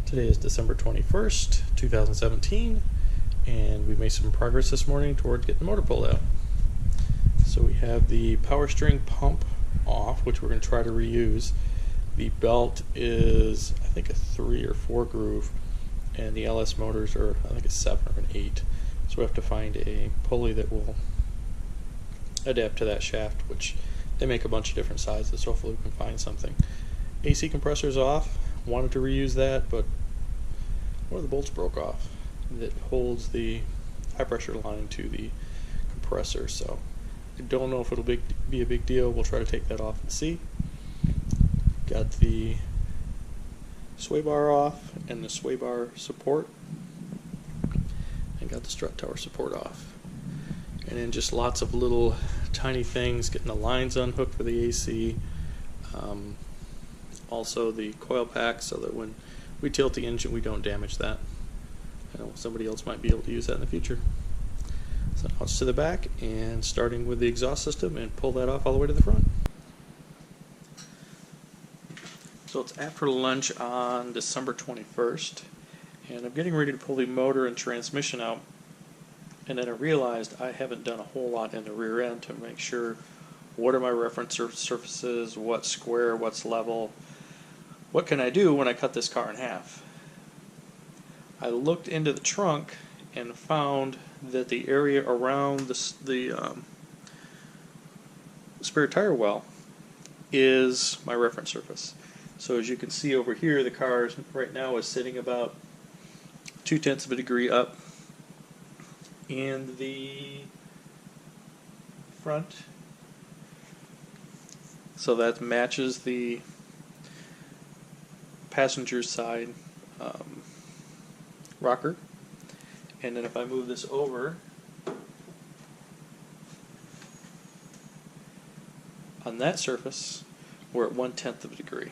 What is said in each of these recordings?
Today is December 21st, 2017, and we made some progress this morning towards getting the motor pulled out. So we have the power steering pump off, which we're going to try to reuse. The belt is, I think, a 3 or 4 groove, and the LS motors are, I think, a 7 or an 8. So we have to find a pulley that will adapt to that shaft, which they make a bunch of different sizes, so hopefully we can find something. AC compressor's off. Wanted to reuse that, but one of the bolts broke off that holds the high pressure line to the compressor, so I don't know if it'll be a big deal. We'll try to take that off and see. Got the sway bar off and the sway bar support, and got the strut tower support off. And then just lots of little tiny things, getting the lines unhooked for the AC. Also the coil pack, so that when we tilt the engine we don't damage that. I know somebody else might be able to use that in the future. So now it's to the back, and starting with the exhaust system, and pull that off all the way to the front. So it's after lunch on December 21st, and I'm getting ready to pull the motor and transmission out, and then I realized I haven't done a whole lot in the rear end to make sure what are my reference surfaces, what's square, what's level, what can I do when I cut this car in half. I looked into the trunk and found that the area around the spare tire well is my reference surface. So as you can see over here, the car right now is sitting about 0.2 of a degree up in the front. So that matches the passenger side rocker. And then if I move this over, on that surface, we're at 1/10 of a degree.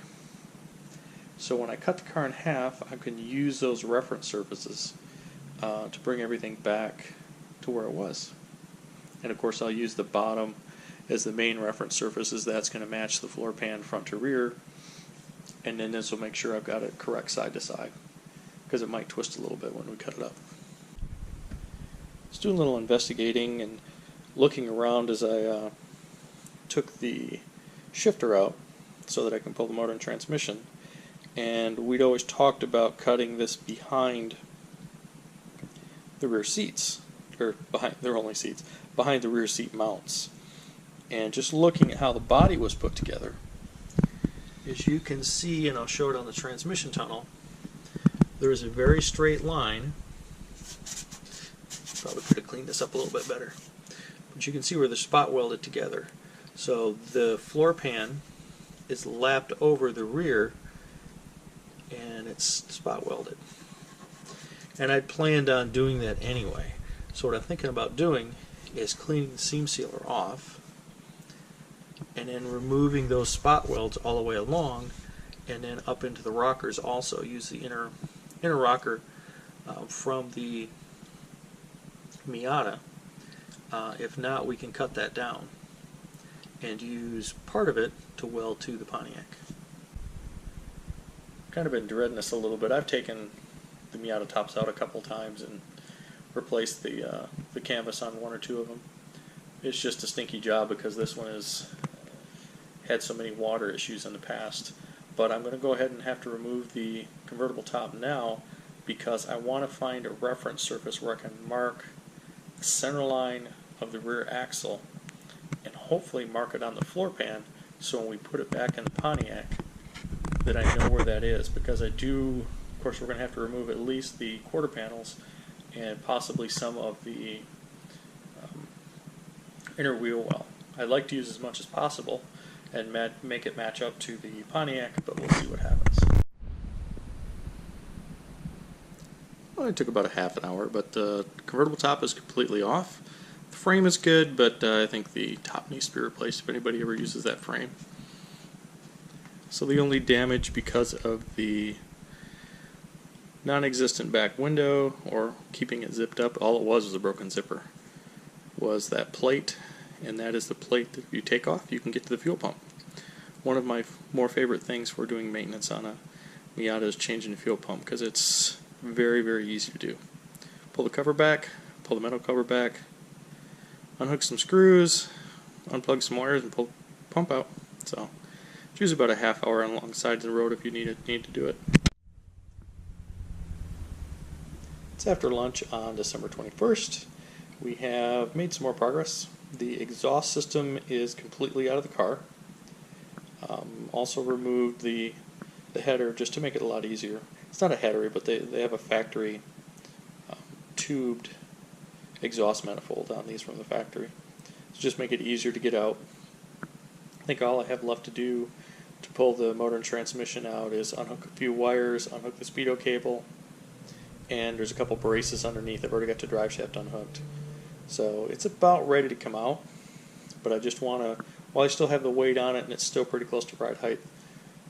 So when I cut the car in half, I can use those reference surfaces to bring everything back to where it was. And of course I'll use the bottom as the main reference surface, as that's going to match the floor pan front to rear, and then this will make sure I've got it correct side to side, because it might twist a little bit when we cut it up. Just doing a little investigating and looking around as I took the shifter out so that I can pull the motor and transmission, and we'd always talked about cutting this behind the rear seats, or behind, they're only seats, behind the rear seat mounts. And just looking at how the body was put together, as you can see, and I'll show it on the transmission tunnel, there is a very straight line. Probably could have cleaned this up a little bit better, but you can see where they're spot welded together. So the floor pan is lapped over the rear, and it's spot welded. And I'd planned on doing that anyway. So what I'm thinking about doing is cleaning the seam sealer off, and then removing those spot welds all the way along, and then up into the rockers also. Use the inner rocker from the Miata. If not, we can cut that down and use part of it to weld to the Pontiac. Kind of been dreading this a little bit. I've taken the Miata tops out a couple times and replaced the canvas on 1 or 2 of them. It's just a stinky job because this one has had so many water issues in the past. But I'm going to go ahead and have to remove the convertible top now, because I want to find a reference surface where I can mark the center line of the rear axle and hopefully mark it on the floor pan, so when we put it back in the Pontiac that I know where that is. Because I do, of course we're going to have to remove at least the quarter panels and possibly some of the inner wheel well. I'd like to use as much as possible and make it match up to the Pontiac, but we'll see what happens. Well, it took about a half an hour, but the convertible top is completely off. The frame is good, but I think the top needs to be replaced if anybody ever uses that frame. So the only damage because of the non-existent back window, or keeping it zipped up, all it was a broken zipper, was that plate, and that is the plate that you take off, you can get to the fuel pump. One of my more favorite things for doing maintenance on a Miata is changing the fuel pump, because it's very, very easy to do. Pull the cover back, pull the metal cover back, unhook some screws, unplug some wires, and pull the pump out. So it's usually about a half hour on long sides of the road if you need to do it. It's after lunch on December 21st. We have made some more progress. The exhaust system is completely out of the car. Also removed the header just to make it a lot easier. It's not a header, but they have a factory tubed exhaust manifold on these from the factory. So just make it easier to get out. I think all I have left to do to pull the motor and transmission out is unhook a few wires, unhook the speedo cable, and there's a couple braces underneath. I've already got the drive shaft unhooked. So it's about ready to come out, but I just want to, while I still have the weight on it and it's still pretty close to ride height,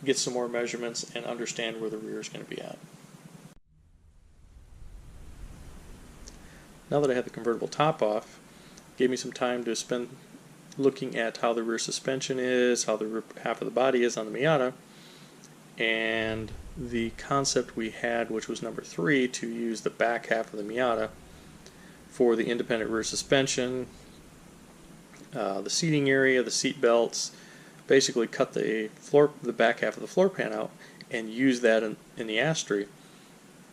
get some more measurements and understand where the rear is going to be at. Now that I have the convertible top off, gave me some time to spend looking at how the rear suspension is, how the rear half of the body is on the Miata, and the concept we had, which was number 3, to use the back half of the Miata for the independent rear suspension, the seating area, the seat belts, basically cut the back half of the floor pan out and use that in the Astre,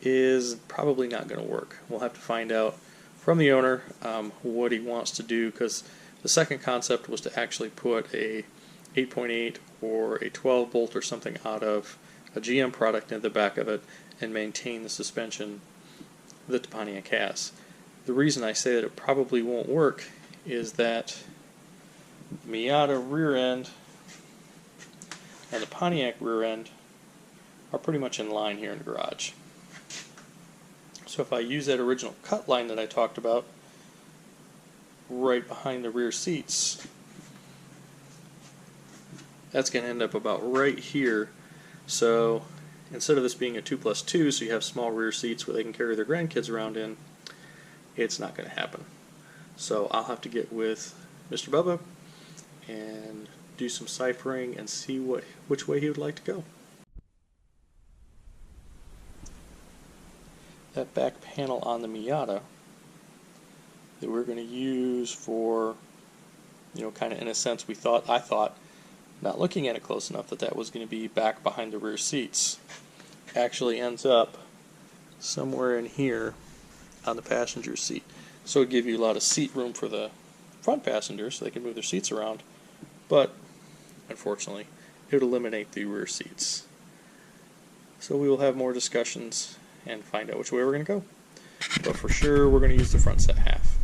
is probably not going to work. We'll have to find out from the owner what he wants to do, because the second concept was to actually put a 8.8 or a 12 bolt or something out of a GM product in the back of it and maintain the suspension that the Pontiac has. The reason I say that it probably won't work is that the Miata rear end and the Pontiac rear end are pretty much in line here in the garage. So if I use that original cut line that I talked about right behind the rear seats, that's going to end up about right here. So instead of this being a 2+2, so you have small rear seats where they can carry their grandkids around in, it's not going to happen. So I'll have to get with Mr. Bubba and do some ciphering and see which way he would like to go. That back panel on the Miata that we're going to use for, kind of in a sense I thought, not looking at it close enough, that was going to be back behind the rear seats, actually ends up somewhere in here on the passenger seat. So it would give you a lot of seat room for the front passengers so they can move their seats around, but unfortunately it would eliminate the rear seats. So we will have more discussions and find out which way we're going to go. But for sure we're going to use the front set half.